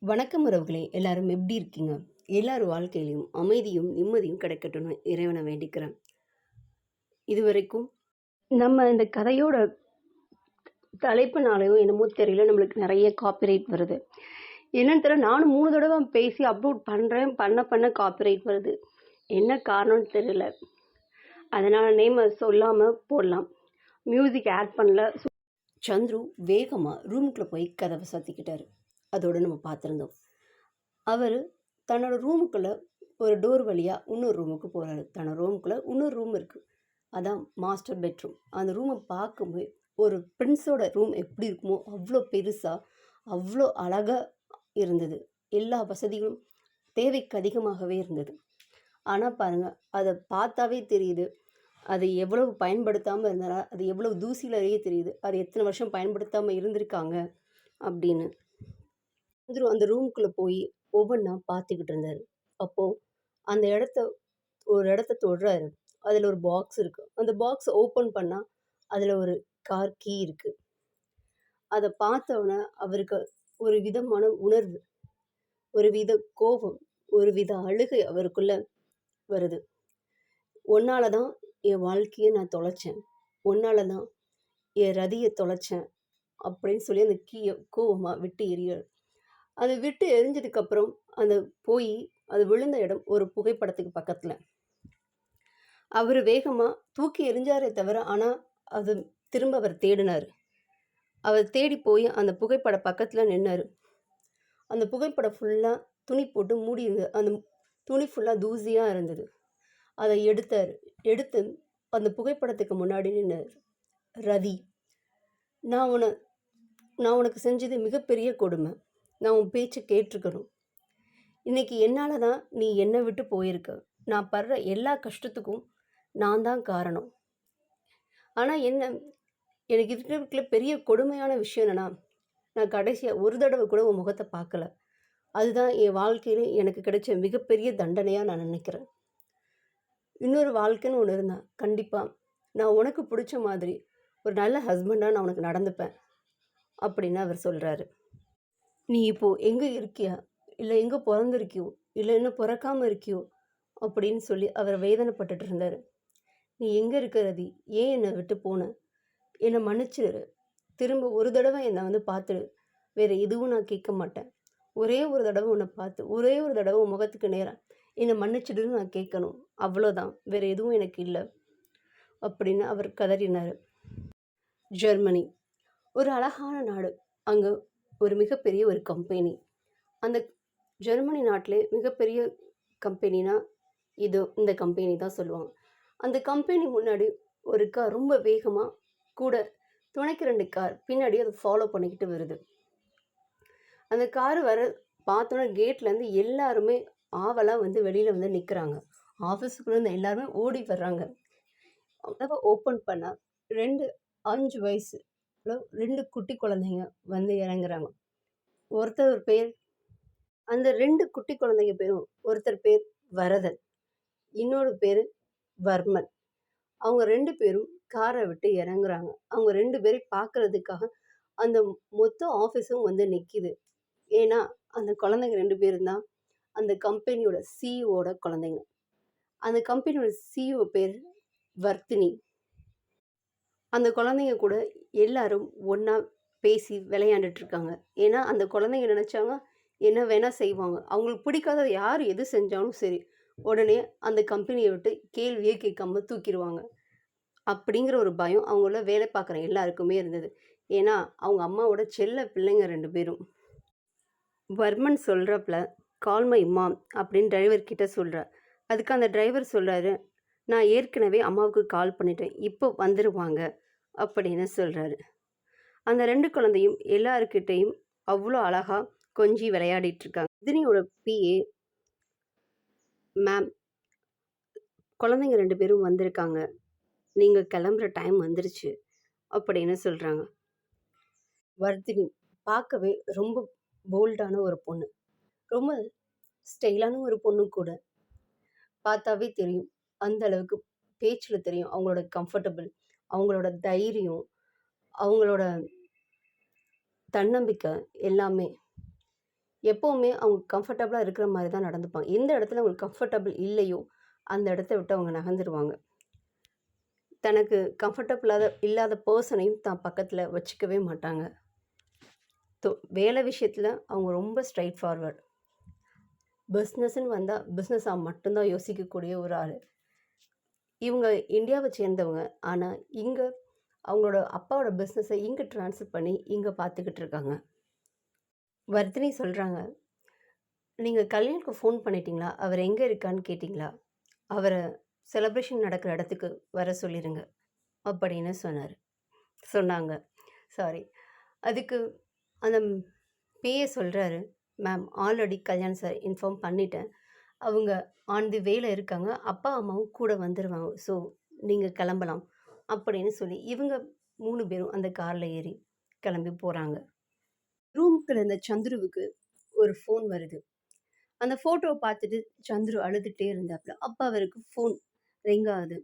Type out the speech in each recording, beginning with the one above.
வணக்கம் உறவுகளே! எல்லாரும் எப்படி இருக்கீங்க? எல்லார் வாழ்க்கையிலயும் அமைதியும், நிம்மதியும் கிடைக்கட்டும்னு இறைவன வேண்டிக்கிறேன். இதுவரைக்கும் நம்ம இந்த கதையோட தலைப்புனாலயோ என்னமோ தெரியல, நம்மளுக்கு நெறைய காப்பிரைட் வருது. என்னன்னு தெரியல, நானும் 3 தடவ பேசி அப்லோட் பண்றேன். பண்ண காப்பிரைட் வருது. என்ன காரணம்னு தெரியல. அதனால நேம சொல்லாம போடலாம். மியூசிக் ஆட் பண்ணல. சந்துரு வேகமா ரூமுக்குள்ள போய் கதவ சாத்திக்கிட்டாரு. அதோட நம்ம பார்த்துருந்தோம். அவரு தன்னோட ரூமுக்குள்ள ஒரு டோர் வழியா இன்னொரு ரூமுக்கு போறாரு. தன்னோட ரூமுக்குள்ள இன்னொரு ரூம் இருக்கு. அதான் மாஸ்டர் பெட்ரூம். அந்த ரூமை பார்க்கும்போது ஒரு பிரின்ஸோட ரூம் எப்படி இருக்குமோ அவ்வளோ பெருசா, அவ்வளோ அழகா இருந்தது. எல்லா வசதிகளும் தேவைக்கு அதிகமாகவே இருந்தது. ஆனால் பாருங்க, அதை பார்த்தாவே தெரியுது. அது எவ்வளவு பயன்படுத்தாமல் இருந்தாரா, அது எவ்வளவு தூசியிலேயே தெரியுது. அது எத்தனை வருஷம் பயன்படுத்தாமல் இருந்திருக்காங்க அப்படின்னு. அந்த ரூமுக்குள்ளே போய் ஒவ்வொன்றா பார்த்துக்கிட்டு இருந்தார். அப்போது அந்த ஒரு இடத்த தொடுறாரு. அதில் ஒரு பாக்ஸ் இருக்குது. அந்த பாக்ஸை ஓப்பன் பண்ணால் அதில் ஒரு கார் கீ இருக்குது. அதை பார்த்தோன்னே அவருக்கு ஒரு விதமான உணர்வு, ஒரு வித கோபம், ஒரு வித அழுகை அவருக்குள்ள வருது. உன்னால தான் என் வாழ்க்கையை நான் தொலைச்சேன், உன்னால தான் என் ரதியை தொலைச்சேன் அப்படின்னு சொல்லி அந்த கீயை கோபமாக விட்டு எறியார். அதை விட்டு எரிஞ்சதுக்கப்புறம் அந்த போய் அது விழுந்த இடம் ஒரு புகைப்படத்துக்கு பக்கத்தில். அவர் வேகமாக தூக்கி எறிஞ்சாரே தவிர, ஆனால் அது திரும்ப அவர் தேடினார். அவர் தேடி போய் அந்த புகைப்பட பக்கத்தில் நின்னார். அந்த புகைப்படம் ஃபுல்லாக துணி போட்டு மூடி இருந்தது. அந்த துணி ஃபுல்லாக தூசியாக இருந்தது. அதை எடுத்தார். எடுத்து அந்த புகைப்படத்துக்கு முன்னாடி நின்னார். ரதி, நான் உனக்கு செஞ்சது மிகப்பெரிய கொடுமை. நான் உன் பேச்சை கேட்டிருக்கணும். இன்றைக்கி என்னால் தான் நீ என்னை விட்டு போயிருக்க. நான் படுற எல்லா கஷ்டத்துக்கும் நான் தான் காரணம். ஆனால் எனக்கு இருக்கிற பெரிய கொடுமையான விஷயம் என்னென்னா, நான் கடைசியாக ஒரு தடவை கூட உன் முகத்தை பார்க்கல. அதுதான் என் வாழ்க்கையில் எனக்கு கிடைச்ச மிகப்பெரிய தண்டனையாக நான் நினைக்கிறேன். இன்னொரு வாழ்க்கைன்னு ஒன்று இருந்தால் கண்டிப்பாக நான் உனக்கு பிடிச்ச மாதிரி ஒரு நல்ல ஹஸ்பண்டாக நான் உனக்கு நடந்துப்பேன் அப்படின்னு அவர் சொல்கிறாரு. நீ இப்போது எங்கே இருக்கியா, இல்லை எங்கே பிறந்திருக்கியோ, இல்லை இன்னும் பிறக்காமல் இருக்கியோ அப்படின்னு சொல்லி அவர் வேதனைப்பட்டுட்டு இருந்தார். நீ எங்கே இருக்க ரதி? ஏன் என்னை விட்டு போன? என்னை மன்னிச்சிடு. திரும்ப ஒரு தடவை என்னை பார்த்துடு. வேறு எதுவும் நான் கேட்க மாட்டேன். ஒரே ஒரு தடவை உன்னை பார்த்து, ஒரே ஒரு தடவை உன் முகத்துக்கு நேராக என்னை மன்னிச்சிடுன்னு நான் கேட்கணும். அவ்வளோதான், வேறு எதுவும் எனக்கு இல்லை அப்படின்னு அவர் கதறினார். ஜெர்மனி ஒரு அழகான நாடு. அங்கே ஒரு மிகப்பெரிய ஒரு கம்பெனி. அந்த ஜெர்மனி நாட்டிலே மிகப்பெரிய கம்பெனினா இந்த கம்பெனி தான் சொல்லுவாங்க. அந்த கம்பெனி முன்னாடி ஒரு கார் ரொம்ப வேகமாக கூட துணைக்கு 2 கார் பின்னாடி அதை ஃபாலோ பண்ணிக்கிட்டு வருது. அந்த கார் பார்த்தோன்னே கேட்லேருந்து எல்லாருமே ஆவலாக வெளியில் நிற்கிறாங்க. ஆஃபீஸுக்குள்ளேருந்து எல்லாருமே ஓடி வர்றாங்க. கதவை ஓப்பன் பண்ணால் 5 வயசு 2 குட்டி குழந்தைங்க இறங்குறாங்க. ஒருத்தர் பேர், அந்த 2 குட்டி குழந்தைங்க பேரும், ஒருத்தர் பேர் வரதன், இன்னொரு பேர் வர்மன். அவங்க 2 பேரும் காரை விட்டு இறங்குறாங்க. அவங்க 2 பேரையும் பார்க்கறதுக்காக அந்த மொத்த ஆஃபீஸும் நிற்கிது. ஏன்னா அந்த குழந்தைங்க 2 பேரும் தான் அந்த கம்பெனியோட சிஇஓட குழந்தைங்க. அந்த கம்பெனியோட சிஇஓ பேர் வர்த்தினி. அந்த குழந்தைங்க கூட எல்லாரும் ஒன்றா பேசி விளையாண்டுட்ருக்காங்க. ஏன்னா அந்த குழந்தைங்க நினச்சாங்க என்ன வேணால் செய்வாங்க. அவங்களுக்கு பிடிக்காத யார் எது செஞ்சாலும் சரி, உடனே அந்த கம்பெனியை விட்டு கேள்வியே கேட்காம தூக்கிடுவாங்க. அப்படிங்கிற ஒரு பயம் அவங்கள வேலை பார்க்குற எல்லாருக்குமே இருந்தது. ஏன்னா அவங்க அம்மாவோட செல்ல பிள்ளைங்க 2 பேரும். வர்மன் சொல்கிறப்பல கால் மை மாம் அப்படின்னு டிரைவர்கிட்ட சொல்கிறார். அதுக்கு அந்த டிரைவர் சொல்கிறாரு, நான் ஏற்கனவே அம்மாவுக்கு கால் பண்ணிட்டேன், இப்போ வந்துடுவாங்க அப்படின்னு சொல்கிறாரு. அந்த 2 குழந்தையும் எல்லாருக்கிட்டையும் அவ்வளோ அழகாக கொஞ்சி விளையாடிட்டுருக்காங்க. ரஜினியோட பிஏ, மேம், குழந்தைங்க 2 பேரும் வந்திருக்காங்க, நீங்கள் கிளம்புற டைம் வந்துருச்சு அப்படின்னு சொல்கிறாங்க. வர்தினி பார்க்கவே ரொம்ப போல்டான ஒரு பொண்ணு, ரொம்ப ஸ்டைலான ஒரு பொண்ணு கூட. பார்த்தாவே தெரியும், அந்த அளவுக்கு பேச்சில் தெரியும் அவங்களோட கம்ஃபர்டபுள், அவங்களோட தைரியம், அவங்களோட தன்னம்பிக்கை எல்லாமே. எப்போவுமே அவங்க கம்ஃபர்டபுளாக இருக்கிற மாதிரி தான் நடந்துப்பாங்க. எந்த இடத்துல அவங்களுக்கு கம்ஃபர்டபுள் இல்லையோ, அந்த இடத்த விட்டு அவங்க நகர்ந்துருவாங்க. தனக்கு கம்ஃபர்டபுளாக இல்லாத பர்சனையும் தான் பக்கத்தில் வச்சுக்கவே மாட்டாங்க. வேலை விஷயத்தில் அவங்க ரொம்ப ஸ்ட்ரைட் ஃபார்வர்ட். பிஸ்னஸ்ன்னு வந்தால் பிஸ்னஸாக மட்டும்தான் யோசிக்கக்கூடிய ஒரு ஆள். இவங்க இந்தியாவை சேர்ந்தவங்க. ஆனால் இங்கே அவங்களோட அப்பாவோட பிஸ்னஸை இங்கே ட்ரான்ஸ்ஃபர் பண்ணி இங்கே பார்த்துக்கிட்டு இருக்காங்க. வர்தினி சொல்கிறாங்க, நீங்கள் கல்யாணுக்கு ஃபோன் பண்ணிட்டீங்களா? அவர் எங்கே இருக்கான்னு கேட்டிங்களா? அவரை செலிப்ரேஷன் நடக்கிற இடத்துக்கு வர சொல்லிடுங்க அப்படின்னு சொன்னாங்க. அதுக்கு அந்த பிஏ சொல்கிறாரு, ma'am already Kalyan sir inform பண்ணிட்டேன். அவங்க ஆன் தி வேல இருக்காங்க. அப்பா அம்மாவும் கூட வந்துடுவாங்க. ஸோ நீங்கள் கிளம்பலாம் அப்படின்னு சொல்லி இவங்க 3 பேரும் அந்த காரில் ஏறி கிளம்பி போகிறாங்க. ரூமுக்குள்ள இருந்த சந்துருவுக்கு ஒரு ஃபோன் வருது. அந்த ஃபோட்டோவை பார்த்துட்டு சந்துரு அழுதுகிட்டே இருந்தாப்புல. அப்போ அவருக்கு ஃபோன் ரிங் ஆகுது.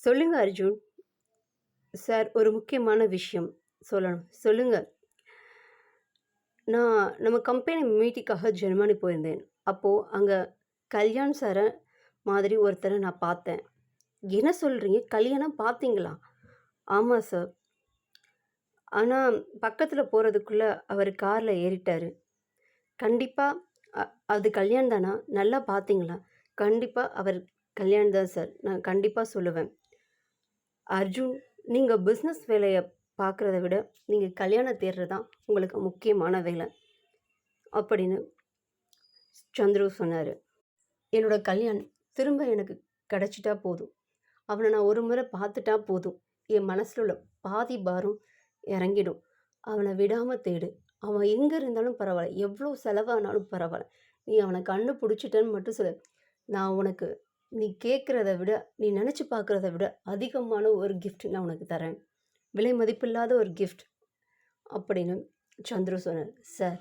சொல்லுங்க அர்ஜுன். சார் ஒரு முக்கியமான விஷயம் சொல்லணும். சொல்லுங்க. நான் நம்ம கம்பெனி மீட்டிங்காக ஜெர்மனி போயிருந்தேன். அப்போது அங்கே கல்யாண் சாரை மாதிரி ஒருத்தரை நான் பார்த்தேன். என்ன சொல்கிறீங்க? கல்யாணம் பார்த்தீங்களா? ஆமாம் சார். ஆனால் பக்கத்தில் போகிறதுக்குள்ளே அவர் காரில் ஏறிட்டார். கண்டிப்பாக அது கல்யாணம் தானா? நல்லா பார்த்தீங்களா? கண்டிப்பாக அவர் கல்யாணம் தான் சார். நான் கண்டிப்பாக சொல்லுவேன். அர்ஜுன், நீங்கள் பிஸ்னஸ் வேலையை பார்க்குறத விட நீங்கள் கல்யாணம் தேடுறது தான் உங்களுக்கு முக்கியமான வேலை அப்படின்னு சந்துரு சொன்னார். என்னோடய கல்யாணம் திரும்ப எனக்கு கிடச்சிட்டா போதும். அவனை நான் ஒரு முறை பார்த்துட்டா போதும். என் மனசில் உள்ள பாதி பாரம் இறங்கிடும். அவனை விடாமல் தேடு. அவன் எங்கே இருந்தாலும் பரவாயில்ல, எவ்வளோ செலவானாலும் பரவாயில்ல, நீ அவனை கண்டுபிடிச்சிட்டேன்னு மட்டும் சொல்லு. நான் உனக்கு நீ கேட்குறத விட, நீ நினச்சி பார்க்குறத விட அதிகமான ஒரு கிஃப்ட் நான் உனக்கு தரேன். விலை மதிப்பில்லாத ஒரு கிஃப்ட் அப்படின்னு சந்துரு சொன்னார். சார்,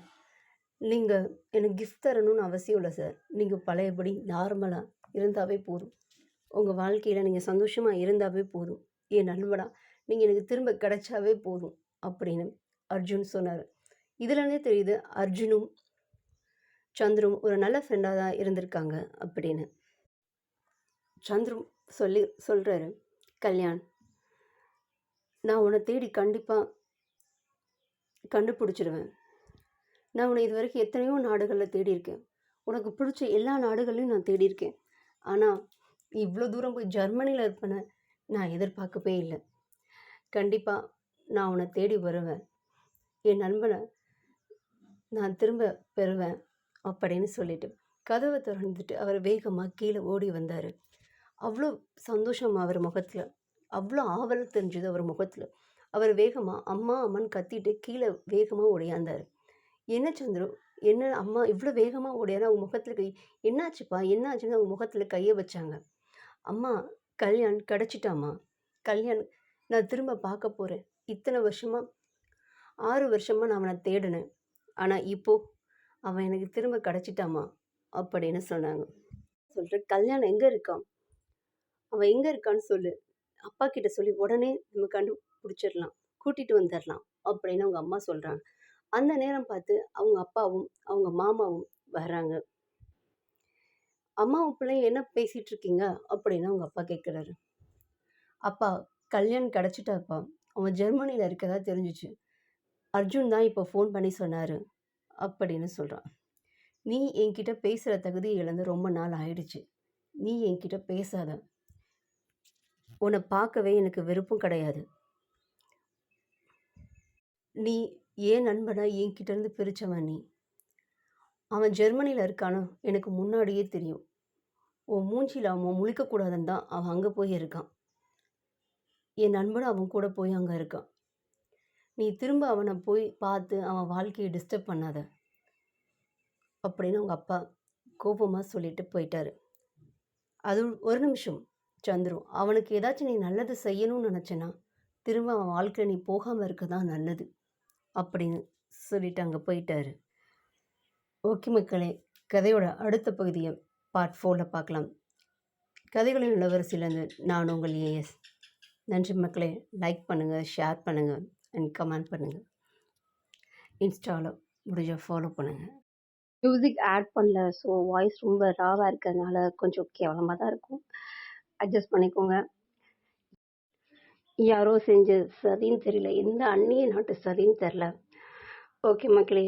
நீங்கள் எனக்கு கிஃப்ட் தரணும்னு அவசியம் இல்லை சார். நீங்கள் பழையபடி நார்மலாக இருந்தாவே போதும். உங்கள் வாழ்க்கையில் நீங்கள் சந்தோஷமாக இருந்தாவே போதும். என் நண்பனா நீங்கள் எனக்கு திரும்ப கிடைச்சாவே போதும் அப்படின்னு அர்ஜுன் சொன்னார். இதுலேருந்தே தெரியுது அர்ஜுனும் சந்துரும் ஒரு நல்ல ஃப்ரெண்டாக தான் இருந்திருக்காங்க அப்படின்னு. சந்துரும் சொல்கிறாரு, கல்யாண், நான் உன்னை தேடி கண்டிப்பாக கண்டுபிடிச்சிடுவேன். நான் உன்னை இது வரைக்கும் எத்தனையோ நாடுகளில் தேடியிருக்கேன். உனக்கு பிடிச்ச எல்லா நாடுகளையும் நான் தேடியிருக்கேன். ஆனால் இவ்வளோ தூரம் போய் ஜெர்மனியில் இருப்பேன்னு நான் எதிர்பார்க்கவே இல்லை. கண்டிப்பாக நான் உன்னை தேடி வருவேன். என் நண்பனை நான் திரும்ப பெறுவேன் அப்படின்னு சொல்லிட்டு கதவை திறந்துட்டு அவர் வேகமாக கீழே ஓடி வந்தார். அவ்வளோ சந்தோஷம் அவர் முகத்தில், அவ்வளோ ஆவல் தெரிஞ்சுது அவர் முகத்தில். அவர் வேகமாக அம்மா அம்மான்னு கத்திட்டு கீழே வேகமாக ஓடியாந்தார். என்ன சந்துரு, என்ன அம்மா இவ்வளோ வேகமாக ஓடியாரு? அவங்க முகத்தில் என்னாச்சுப்பா என்னாச்சுன்னு அவங்க முகத்தில் கையை வச்சாங்க. அம்மா, கல்யாண் கிடச்சிட்டாம்மா. கல்யாண் நான் திரும்ப பார்க்க போகிறேன். இத்தனை வருஷமாக 6 வருஷமாக நான் அவனை தேடினேன். ஆனால் இப்போது அவன் எனக்கு திரும்ப கிடச்சிட்டாமா அப்படின்னு சொன்னாங்க. சொல்கிறேன், கல்யாணம் எங்கே இருக்கான்? அவன் எங்கே இருக்கான்னு சொல்லு. அப்பா கிட்ட சொல்லி உடனே நம்ம கண்டுபிடிச்சிடலாம், கூட்டிகிட்டு வந்துடலாம் அப்படின்னு அவங்க அம்மா சொல்கிறாங்க. அந்த நேரம் பார்த்து அவங்க அப்பாவும் அவங்க மாமாவும் வர்றாங்க. அம்மாவும் பிள்ளையும் என்ன பேசிகிட்டு இருக்கீங்க அப்படின்னு அவங்க அப்பா கேட்குறாரு. அப்பா, கல்யாண் கிடச்சிட்டாப்பா. அவன் ஜெர்மனியில் இருக்கதா தெரிஞ்சிச்சு. அர்ஜுன் தான் இப்போ ஃபோன் பண்ணி சொன்னார் அப்படின்னு சொல்கிறான். நீ என்கிட்ட பேசுகிற தகுதி இழந்து ரொம்ப நாள் ஆயிடுச்சு. நீ என்கிட்ட பேசாத. உன்னை பார்க்கவே எனக்கு விருப்பம் கிடையாது. நீ ஏன் நண்பனா என்கிட்டேருந்து பிரித்தவன் நீ. அவன் ஜெர்மனியில் இருக்கானோ எனக்கு முன்னாடியே தெரியும். உன் மூஞ்சியில் அவன் முழிக்கக்கூடாதுன்னு தான் அவன் அங்கே போய் இருக்கான். என் நண்பனும் அவன் கூட போய் அங்கே இருக்கான். நீ திரும்ப அவனை போய் பார்த்து அவன் வாழ்க்கையை டிஸ்டர்ப் பண்ணாத அப்படின்னு அவங்க அப்பா கோபமாக சொல்லிட்டு போயிட்டாரு. அது ஒரு நிமிஷம் சந்துரு, அவனுக்கு ஏதாச்சும் நீ நல்லது செய்யணும்னு நினச்சேன்னா திரும்ப அவன் வாழ்க்கையில் நீ போகாமல் இருக்க தான் நல்லது அப்படின்னு சொல்லிட்டு அங்கே போயிட்டாரு. ஓகே மக்களே, கதையோட அடுத்த பகுதியை பார்ட் 4 பார்க்கலாம். கதைகளின் இளவரசியிலேருந்து நான் உங்கள் ஏஎஸ். நன்றி மக்களே. லைக் பண்ணுங்கள், ஷேர் பண்ணுங்கள் அண்ட் கமெண்ட் பண்ணுங்கள். இன்ஸ்டாவில் முடிஞ்ச ஃபாலோ பண்ணுங்கள். மியூசிக் ஆட் பண்ணல. ஸோ வாய்ஸ் ரொம்ப ராவாக இருக்கிறதுனால கொஞ்சம் கேவலமாக தான் இருக்கும். அட்ஜஸ்ட் பண்ணிக்கோங்க. யாரோ செஞ்ச சரின்னு தெரியல. எந்த அந்நிய நாட்டு சரின்னு தெரில. ஓகே மக்களே.